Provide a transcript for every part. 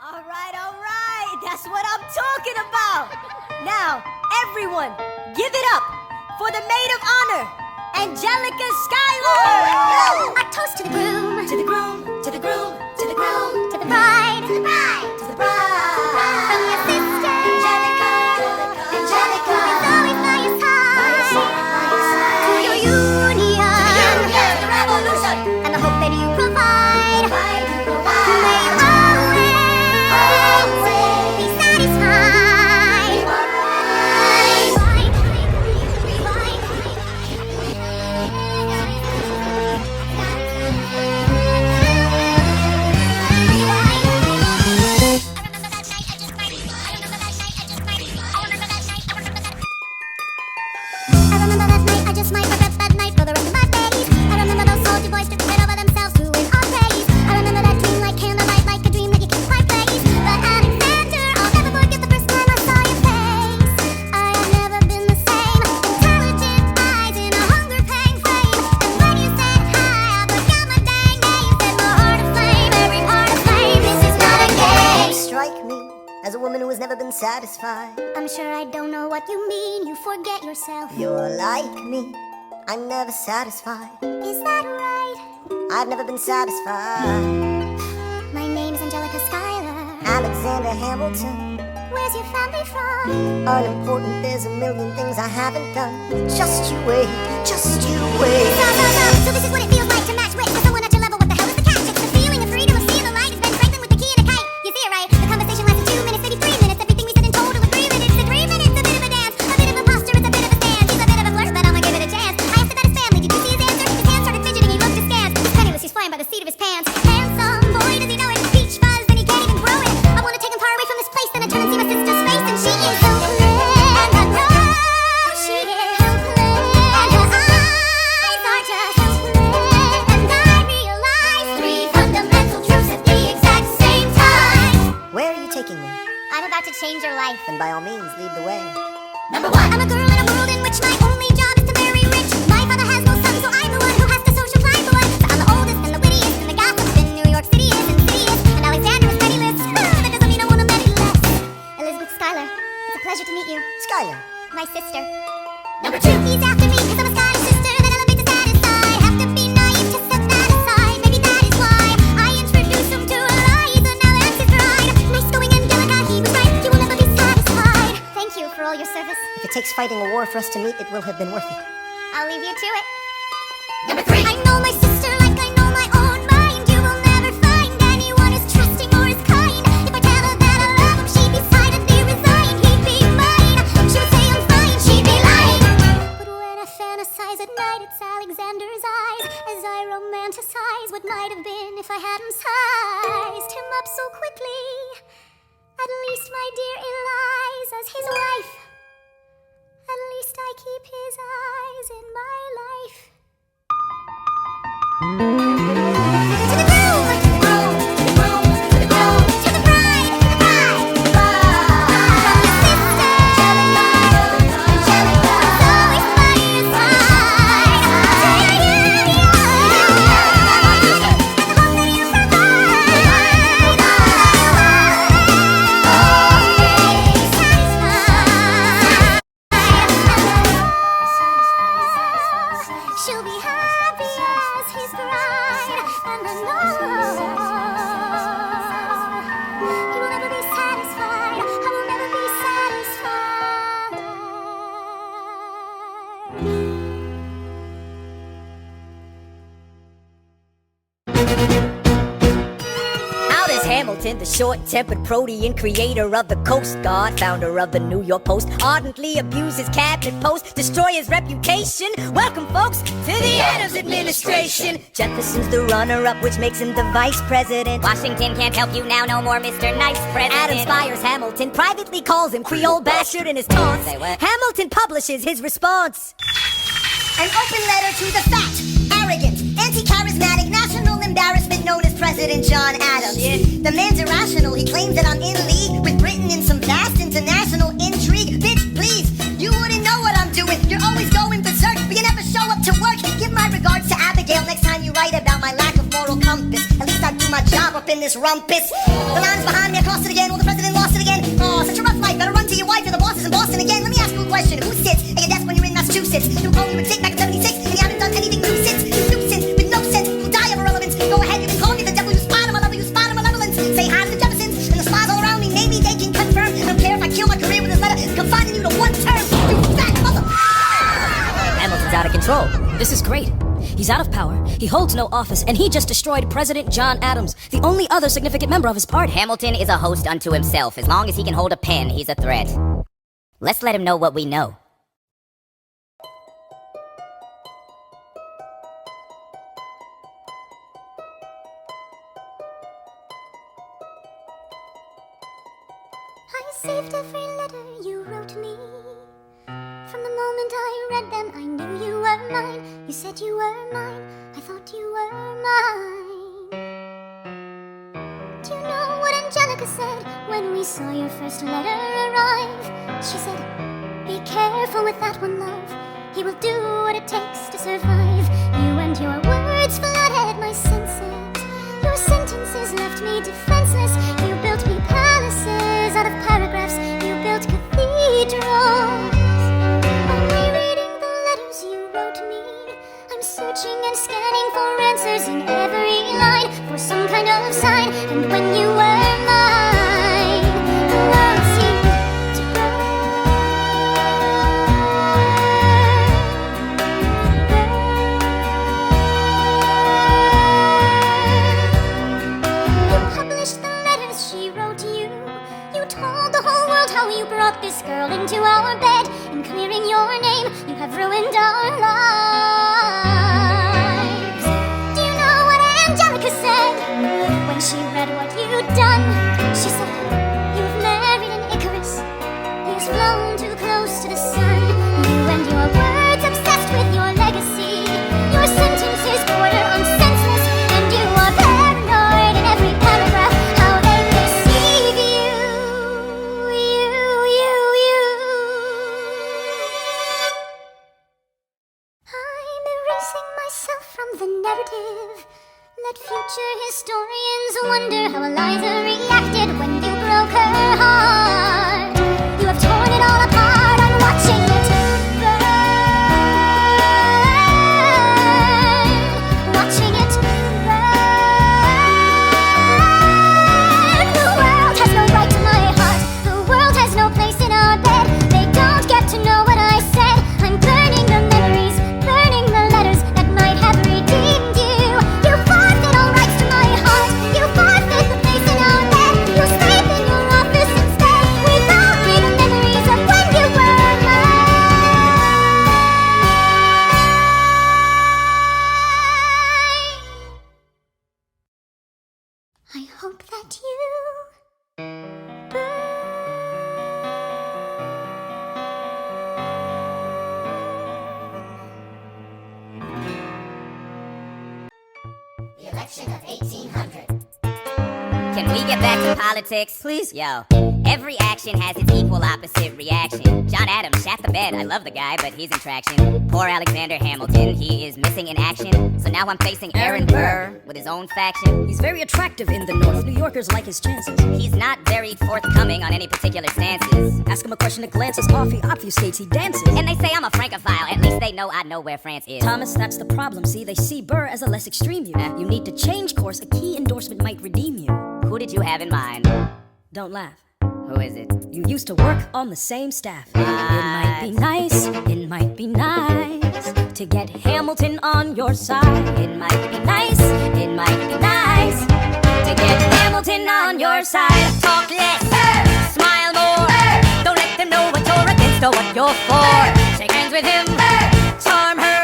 All right, that's what I'm talking about. Now, everyone, give it up for the maid of honor, Angelica Schuyler. I toast to the groom, To the groom, to the groom, to the groom, to the bride, to the bride, to the bride. from your sister, Angelica, Angelica, who's always by your side, to your union, to the revolution. and the hope that you provide. Provide, May provide. you always be satisfied. I remember that night, I just might regret that night for the rest of my days. I remember those soldier boys took it over themselves to win our praise. I remember that dream like candlelight, like a dream that you can't quite place. But Alexander, I'll never forget the first time I saw your face. I have never been the same. Intelligent eyes in a hunger pang frame. And when you said hi, I forgot my dang name. You said my heart of flame, every part of flame. This is not a game. You strike me as a woman who has never been satisfied. I'm sure I don't know what you mean. You forget yourself. You're like me, I'm never satisfied. Is that right? I've never been satisfied. My name's Angelica Schuyler. Alexander Hamilton, Where's your family from? unimportant, there's a million things I haven't done. Just you wait, just you wait. Stop. So this is what it feels like to match wit with someone at your level. What the hell is the catch? It's the feeling of freedom of seeing the light. It's Ben Franklin with the key and a kite. You see it right? The conversation lasted 2 minutes, maybe 3 minutes. Everything we said in total agreement. It's agreement. It's a bit of a dance, a bit of a posture. It's a bit of a stand. He's a bit of a flirt, but I'ma give it a chance. I asked about his family. Did you see his answer? His hands started fidgeting. He looked askance. His penniless. He's flying by the seat of his pants. Handsome boy, does he know it? Peach fuzz, and he can't even grow it. I wanna take him far away from this place. Then I turn and see my sister's face, and she is helpless. And I know she is helpless. And her eyes are just helpless. And I realize 3 fundamental truths at the exact same time. Where are you taking me? I'm about to change your life. Then by all means, lead the way. Number 1. I'm a girl in a world in which my only job is to marry rich. My father has no son, so I'm the one who has to social climb the one. So I'm the oldest and the wittiest and the gossip in New York City is insidious. And Alexander is penniless. That doesn't mean I want him any less. Elizabeth Schuyler, it's a pleasure to meet you. Schuyler, My sister. Number 2. He's after me because I'm a Scottish sister that elevates to satisfy. Have to be naive to set that aside. Maybe that is why I introduced him to Eliza. Now that's his bride. Nice going, Angelica. He was right. You will never be satisfied. Thank you for all your service. if it takes fighting a war for us to meet, it will have been worth it. I'll leave you to it. Number 3. I know my sister like I know my own mind. You will never find anyone as trusting or as kind. If I tell her that I love him, she'd be silently resigned. He'd be mine. She would say I'm fine. She'd be lying. But when I fantasize at night, it's Alexander's eyes as I romanticize what might have been if I hadn't sized him up so quickly. At least my dear Eliza's his wife. At least I keep his eyes in my life. To the groom! To the groom! To the groom! To the groom! To the bride! To the bride! To the bride! From your sister! Angelica! Who's always by your side! To your union! And the hope that you provide! Always satisfied! She'll be happy as his bride, and I know he will never be satisfied. I will never be satisfied. Out is Hamilton, the short-tempered protean, creator of the Coast Guard, founder of the New York Post, ardently abuse his cabinet post, destroy his reputation. Welcome, folks, to the Adams administration. Jefferson's the runner-up, which makes him the vice president. Washington can't help you now, no more Mr. Nice President. Adams fires Hamilton, privately calls him Creole bastard in his taunts. Say what? Hamilton publishes his response. An open letter to the fat, arrogant, anti-charismatic, national embarrassment known as President John Adams. Shit. The man's irrational. He claims that I'm in league with Britain in some vast international intrigue. Bitch, please, you wouldn't know what I'm doing. You're always going berserk, but you never show up to work. Give my regards to Abigail next time you write about my lack of moral compass. At least I do my job up in this rumpus. The man's behind me, I crossed it again. Well, the president lost it again. Oh, such a rough life. Better run to your wife. You're the bosses in Boston again. Let me ask you a question. Who sits at your desk when you're in Massachusetts? You told me you would sit back in 76, and you haven't done anything new since. You nuisance with no sense. You'll die of irrelevance. Go ahead, you can call me the devil. You spot him, I love you. Spot him, malevolence. Say hi to the Jeffersons and the spies all around me. Maybe they can confirm. I don't care if I kill my career with this letter. Confining you to one term. You fat mother. Hamilton's out of control. This is great. He's out of power, he holds no office, and he just destroyed President John Adams, the only other significant member of his party. Hamilton is a host unto himself. As long as he can hold a pen, he's a threat. Let's let him know what we know. I saved every letter you wrote me. From the moment I read them, I knew you were mine. You said you were mine, I thought you were mine. Do you know what Angelica said when we saw your first letter arrive? She said, be careful with that one, love. He will do what it takes to survive. You and your words flooded my senses. Your sentences left me defenseless. You built me palaces out of paragraphs. You built cathedrals. Searching and scanning for answers in every line, for some kind of sign. And when you were mine, the world seemed to burn. You published the letters she wrote you. You told the whole world how you brought this girl into our bed. In clearing your name, you have ruined our lives. She read what you'd done. She said, you've married an Icarus. He's flown too close to the sun. You and your words obsessed with your legacy. Your sentences border on senseless. And you are paranoid in every paragraph. How they deceive you. I'm erasing myself from the narrative. Let future historians wonder how Eliza reacted when you broke her heart. You have torn it all apart, I'm watching it burn. Watching it burn. The world has no right to my heart. The world has no place in our bed. They don't get to know what I said. I'm burning the memories, burning the letters that might have redeemed you. You forfeit all rights to my heart. You forfeit the place in our bed. You sleep in your office instead. Without me the memories of when you were mine. I hope that you The election of 1800. Can we get back to politics? Please? Yo, every action has its equal opposite reaction. John Adams shat the bed. I love the guy, but he's in traction. Poor Alexander Hamilton, he is missing in action. So now I'm facing Aaron Burr with his own faction. He's very attractive in the North. New Yorkers like his chances. He's not very forthcoming on any particular stances. Ask him a question that glances off, he obfuscates, he dances. And they say I'm a Francophile. At least they know I know where France is. Thomas, that's the problem. See, they see Burr as a less extreme view. You need to change course. A key endorsement might redeem you. Who did you have in mind? Don't laugh. Who is it? You used to work on the same staff. It might be nice, it might be nice to get Hamilton on your side. It might be nice, it might be nice to get Hamilton on your side. Talk less, smile more. Don't let them know what you're against or what you're for. Shake hands with him, charm her.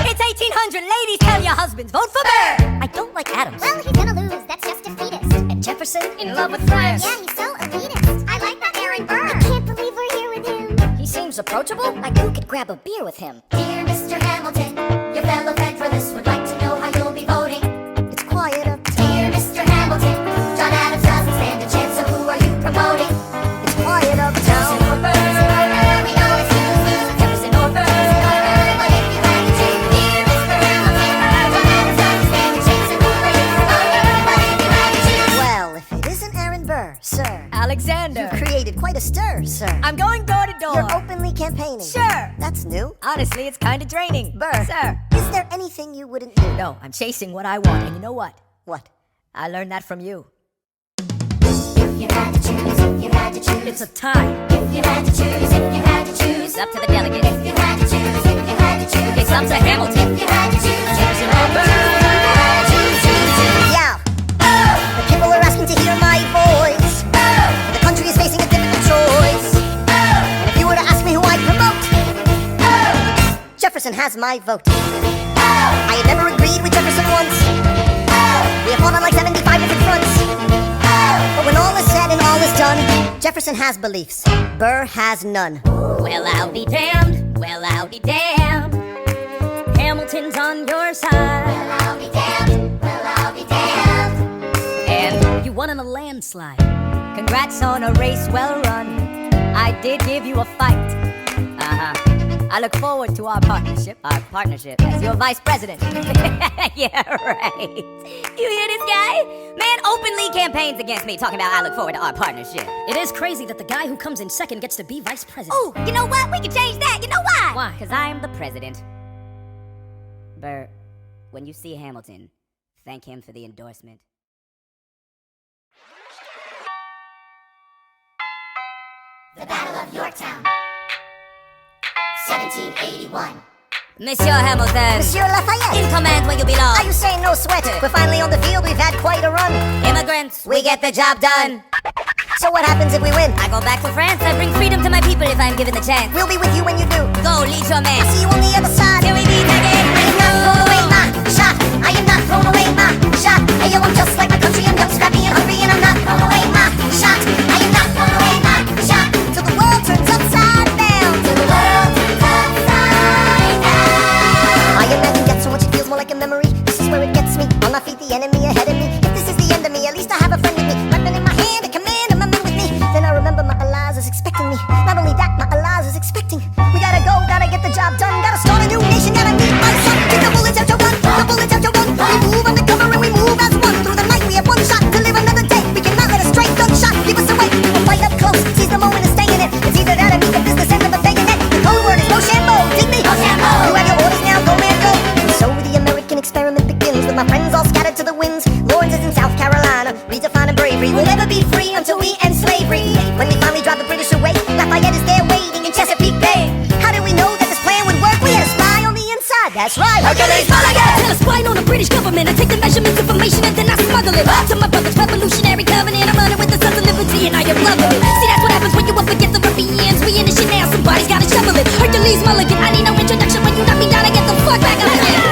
It's 1800, ladies, tell your husbands, vote for Burr. I don't like Adams. well, he's gonna lose, that's just defeatist. And Jefferson? In love with France. Yeah, he's so elitist. I like that Aaron Burr. I can't believe we're here with him. He seems approachable. Like who could grab a beer with him? Dear Mr. Hamilton, your fellow Federalists would like to know how you'll be voting. It's quiet up. Dear Mr. Hamilton, John Adams doesn't stand a chance, so who are you promoting? It's quiet uptown. Jefferson or Burr? We know it's you. Jefferson or Burr? But if you had to choose, dear Mr. Hamilton, John Adams doesn't stand a chance, so who are you promoting? But if you had to choose. Burr, sir. Alexander. You've created quite a stir, sir. I'm going door to door. You're openly campaigning. Sure. That's new. Honestly, it's kind of draining. Burr. Sir. Is there anything you wouldn't do? No, I'm chasing what I want. And you know what? What? I learned that from you. If you had to choose, if you had to choose, It's a tie. if you had to choose, if you had to choose, It's up to the delegate. if you had to choose, if you had to choose, It's up to Hamilton. if you had to choose, Yeah. The people are asking to hear my voice. The country is facing a difficult choice. And if you were to ask me who I'd promote, Jefferson has my vote. I had never agreed with Jefferson once. We have fought on like 75 different fronts. But when all is said and all is done, Jefferson has beliefs. Burr has none. Well, I'll be damned. Well, I'll be damned. Hamilton's on your side. I'll be damned, well, I'll be damned. And You won in a landslide. Congrats on a race well run. I did give you a fight. I look forward to our partnership. our partnership. As your vice president. Yeah, right. You hear this guy? Man openly campaigns against me, talking about I look forward to our partnership. It is crazy that the guy who comes in second gets to be vice president. Ooh, you know what? We can change that. You know why? Why? Because I'm the president. Burr, when you see Hamilton, thank him for the endorsement. The Battle of Yorktown, 1781. Monsieur Hamilton, Monsieur Lafayette, in command when you belong. are you saying no sweat? We're finally on the field, we've had quite a run. Immigrants, we get the job done. So what happens if we win? I go back to France. I bring freedom to my people if I'm given the chance. We'll be with you when you do. Go, lead your man. See you on the other side. Till we meet again. I am not thrown away my shot. I am not thrown away my shot. Hey yo, I'm just like my country. I'm young, scrappy, and hungry, and I'm not thrown away my shot. I am not thrown away my shot. Till the world turns upside down. Till the world turns upside down. I imagine death so much it feels more like a memory. This is where it gets me. On my feet, the enemy ahead of me. If this is the end of me, at least I have a friend with me. Weapon in my hand, a command, and my men with me. Then I remember my Eliza's expecting me. Not only that, my Eliza's expecting. We gotta go, gotta get the job done. Gotta start a new nation, gotta meet my son. Take the bullets out your gun, the bullets out your gun. We move undercover and we move as one. Through the night we have one shot to live another day. We cannot let a stray gunshot give us away. We'll fight up close, seize the moment and stay in it. It's either that or meet the business end of the bayonet. The code word is Rochambeau, dig me? Rochambeau. You have your orders now, go man go. And so the American experiment begins with my friends all scattered to the winds. Lawrence is in South Carolina, redefining bravery. We'll never be free until we end slavery. When we finally drive the British away, Lafayette is there waiting in Chesapeake Bay. How did we know that this plan would work? We had a spy on the inside, that's right. Hercules Mulligan! Tell a spine on the British government. I take the measurements, information, and then I smuggle it to my brother's revolutionary covenant. I'm running with the sons of liberty, and I am loving it. See, that's what happens when you up against the Ruffians. We in this shit now, somebody's gotta shovel it. Hercules Mulligan, I need no introduction. When you knock me down, I get the fuck back up again.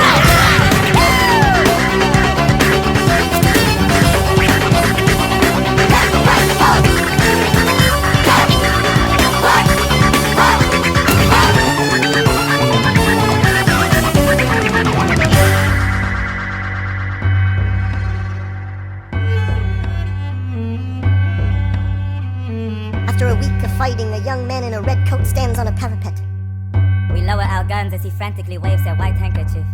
After a week of fighting, a young man in a red coat stands on a parapet. We lower our guns as he frantically waves their white handkerchief.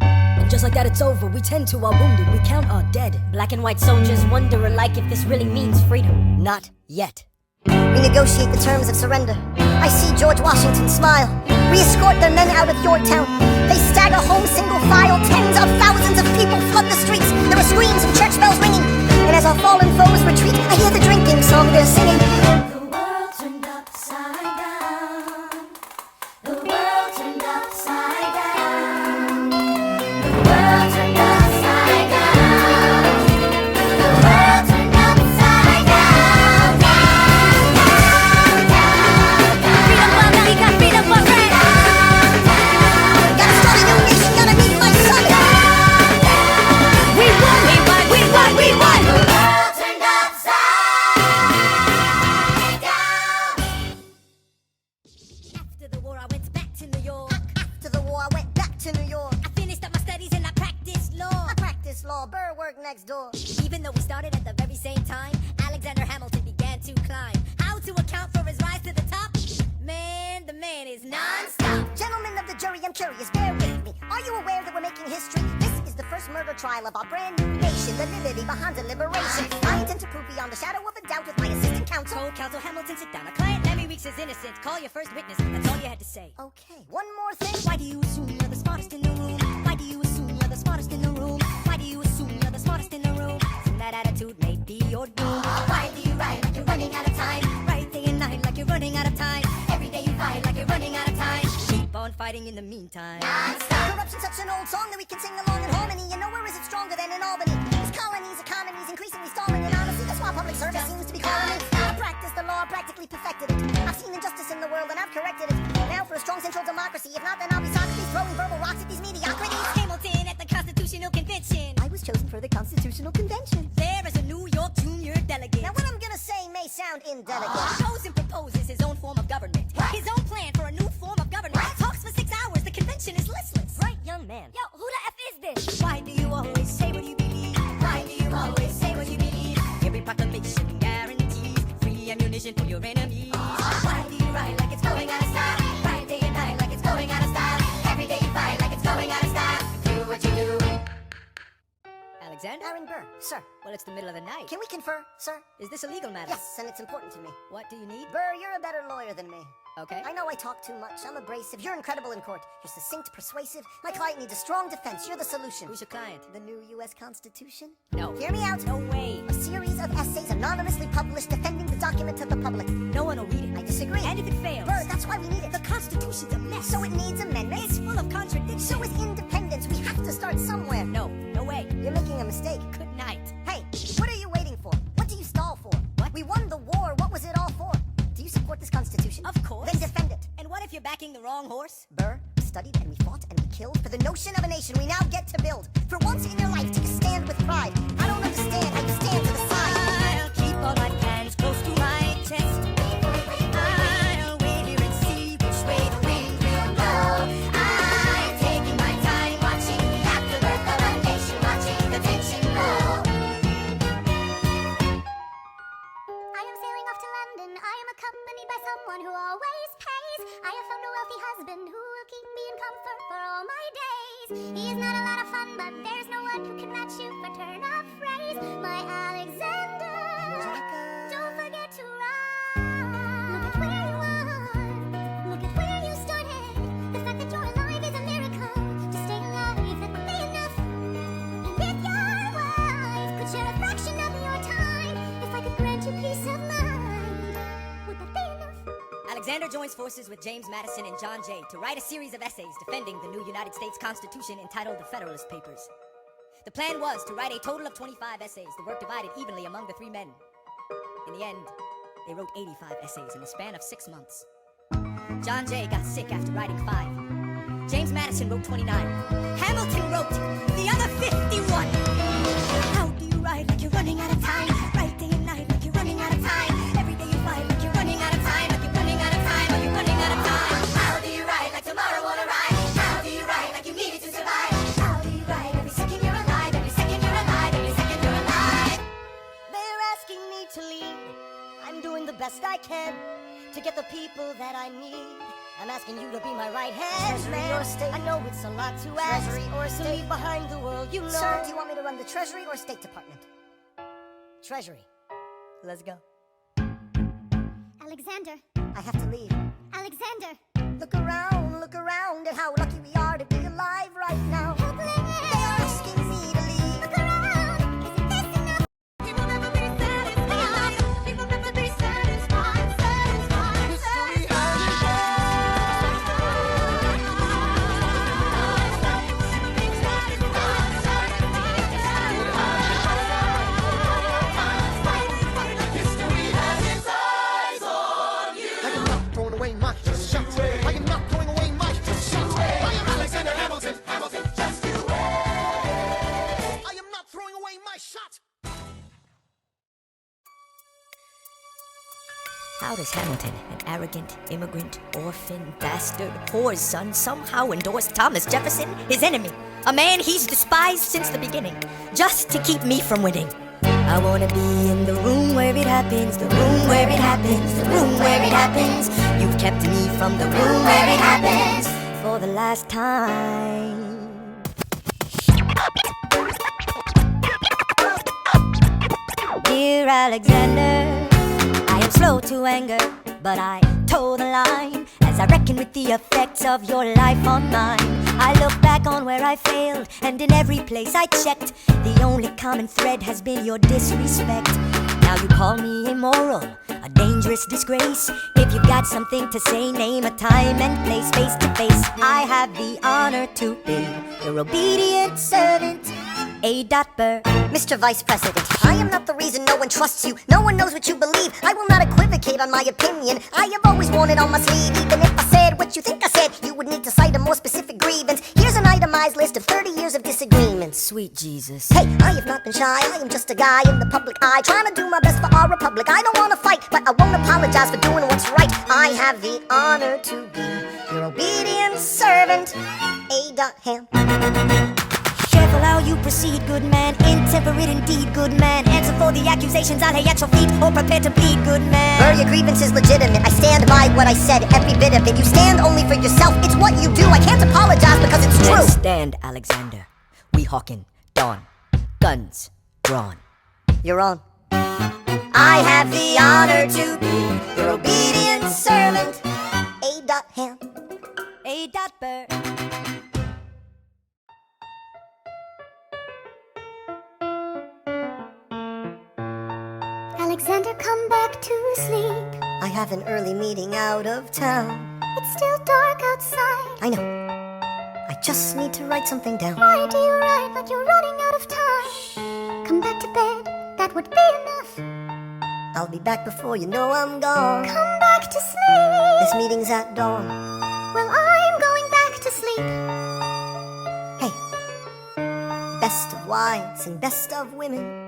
And just like that, it's over. We tend to our wounded. We count our dead. Black and white soldiers wonder alike if this really means freedom. Not yet. We negotiate the terms of surrender. I see George Washington smile. We escort their men out of Yorktown. They stagger home single file. Tens of thousands of people flood the streets. There are screams and church bells ringing. And as our fallen foes retreat, I hear the drinking song they're singing. The world turned upside down. The world turned upside down. The world turned upside down. The world turned upside down. Down, down, down, down. Freedom for America, freedom for France. Down, down, Gotta start a new nation, gotta meet my son. We won, we won, we won, we won. the world turned upside down. After the war, I went back to New York. After the war, I went back to New York. I finished up my studies and I practiced law. I practiced law, Burr worked next door. Even though we started at the very same time, Alexander Hamilton began to climb. How to account for his rise to the top? Man, the man is non-stop. Gentlemen of the jury, I'm curious, bear with me. Are you aware that we're making history? This is the first murder trial of our brand new nation. The liberty behind the liberation. I intend to prove beyond the shadow of a doubt with my assistant counsel. Co-counsel Hamilton, sit down. A client Lemmy Weeks is innocent. Call your first witness. That's all you had to say. Okay, one more thing. Why do you assume you're the smartest in the room? Why do you assume you're the smartest in the room? Why do you assume you're the smartest in the room? Assume that attitude may be your doom. Why do you write like you're running out of time? Right day and night like you're running out of time. Every day you fight like you're running out of time. Keep on fighting in the meantime. Corruption's such an old song that we can sing along in harmony. And nowhere is it stronger than in Albany. These colonies, economies, increasingly stalling. And honestly, that's why public service seems to be calling me. I practiced the law, practically perfected it. I've seen injustice in the world and I've corrected it. Now for a strong central democracy. If not, then I'll be Socrates throwing verbal rocks at these mediocrities. Hamilton at the Constitutional Convention. I was chosen for the Constitutional Convention. There is a New York junior delegate. Now what I'm gonna say may sound indelicate. Chosen proposes his own form of government. His own plan for a new form of government. Talks for 6 hours. The convention is listless. Right, young man. Yo, who the F is this? Why do you always say what you believe? Why do you always say what you believe? Every proclamation guarantees free ammunition for your enemies. Why do you write like it's going out of style? Write day and night like it's going out of style. Every day you fight like it's going out of style. Do what you do. Alexander? Aaron Burr, sir. Well, it's the middle of the night. Can we confer, sir? Is this a legal matter? Yes, and it's important to me. What do you need? Burr, you're a better lawyer than me. Okay. I know I talk too much. I'm abrasive. You're incredible in court. You're succinct, persuasive. My client needs a strong defense. You're the solution. Who's your client? The new U.S. Constitution? No. Hear me out. No way. A series of essays anonymously published defending the document to the public. No one will read it. I disagree. And if it fails? Burr, that's why we need it. The Constitution's a mess. So it needs amendments. It's full of contradictions. So is independence. We have to start somewhere. No. No way. You're making a mistake. Good night. Hey, what are you waiting for? What do you stall for? What? We won the war. What was it all for? Do you support this Constitution? Of course. Then defend it. And what if you're backing the wrong horse? Burr, we studied and we fought and we killed for the notion of a nation we now get to build. For once in your life, take a stand with pride. I don't understand how you stand to the side. I'll keep all my hands close to my chest. I'll wave here and see which way the wind will blow. I'm taking my time watching the afterbirth of a nation, watching the tension grow. I am sailing off to London. I am accompanied by someone who always pays. I have found a wealthy husband who will keep me in comfort for all my days. He is not a lot of fun, but there's no one who can match you for turn of phrase. My Alexander, don't forget to run. Look at where you are. Look at where you started. The fact that you're alive is a miracle. To stay alive, that would be enough. And if your wife could share a fraction of your time, if I could grant you peace of mind, would that be enough? Alexander joins forces with James Madison and John Jay to write a series of essays defending the new United States Constitution entitled the Federalist Papers. The plan was to write a total of 25 essays, the work divided evenly among the 3 men. In the end, they wrote 85 essays in the span of 6 months. John Jay got sick after writing 5. James Madison wrote 29. Hamilton wrote the other 51. How do you write like you're running out of time? Write day and night like you're running out of time. Every day you fight like you're running out of time. Like you're running out of time. Like you're running out of time. How do you write like tomorrow won't arrive? How do you write like you need it to survive? How do you write every second you're alive? Every second you're alive. Every second you're alive. They're asking me to lead. I'm doing the best I can to get the people that I need. I'm asking you to be my right hand, Treasury man. or state? I know it's a lot to ask. Treasury or to state? leave behind the world you know. Sir, do you want me to run the Treasury or State Department? Treasury. Let's go. Alexander, I have to leave. Alexander, Look around at how lucky we are to be alive right now. They are asking me to leave. look around. Isn't this enough? We will never be satisfied. We will never be satisfied. I am not throwing away my shot. I am not throwing away my shot. I am Alexander Hamilton. Hamilton, just you wait. I am not throwing away my shot. How does Hamilton, an arrogant, immigrant, orphan, bastard, whore's son, somehow endorse Thomas Jefferson, his enemy, a man he's despised since the beginning, just to keep me from winning? I wanna be in the room where it happens, the room where it happens, the room where it happens. You've kept me from the room where it happens for the last time. Dear Alexander, I am slow to anger, but I toe the line as I reckon with the effects of your life on mine. I look back on where I failed, and in every place I checked, the only common thread has been your disrespect. Now you call me immoral, a dangerous disgrace. If you've got something to say, name a time and place, face to face. I have the honor to be your obedient servant, A. Burr. Mr. Vice President, I am not the reason no one trusts you. No one knows what you believe. I will not equivocate on my opinion. I have always worn it on my sleeve. Even if I said what you think I said, you would need to cite a more specific grievance. Here's an itemized list of 30 years of disagreements. Sweet Jesus. Hey, I have not been shy. I am just a guy in the public eye, trying to do my best for our republic. I don't want to fight, but I won't apologize for doing what's right. I have the honor to be your obedient servant, A. Ham. Careful how you proceed, good man. Intemperate indeed, good man. Answer for the accusations I'll lay at your feet, or prepare to bleed, good man. Your grievance is legitimate. I stand by what I said, every bit of it. You stand only for yourself. It's what you do. I can't apologize because it's true. Then stand, Alexander. We hawkin' dawn. Guns drawn. You're on. I have the honor to be your obedient servant, A. Ham. A. Burr. Alexander, come back to sleep. I have an early meeting out of town. It's still dark outside. I know. I just need to write something down. Why do you write like you're running out of time? Come back to bed, that would be enough. I'll be back before you know I'm gone. Come back to sleep. This meeting's at dawn. Well, I'm going back to sleep. Hey, best of wives and best of women.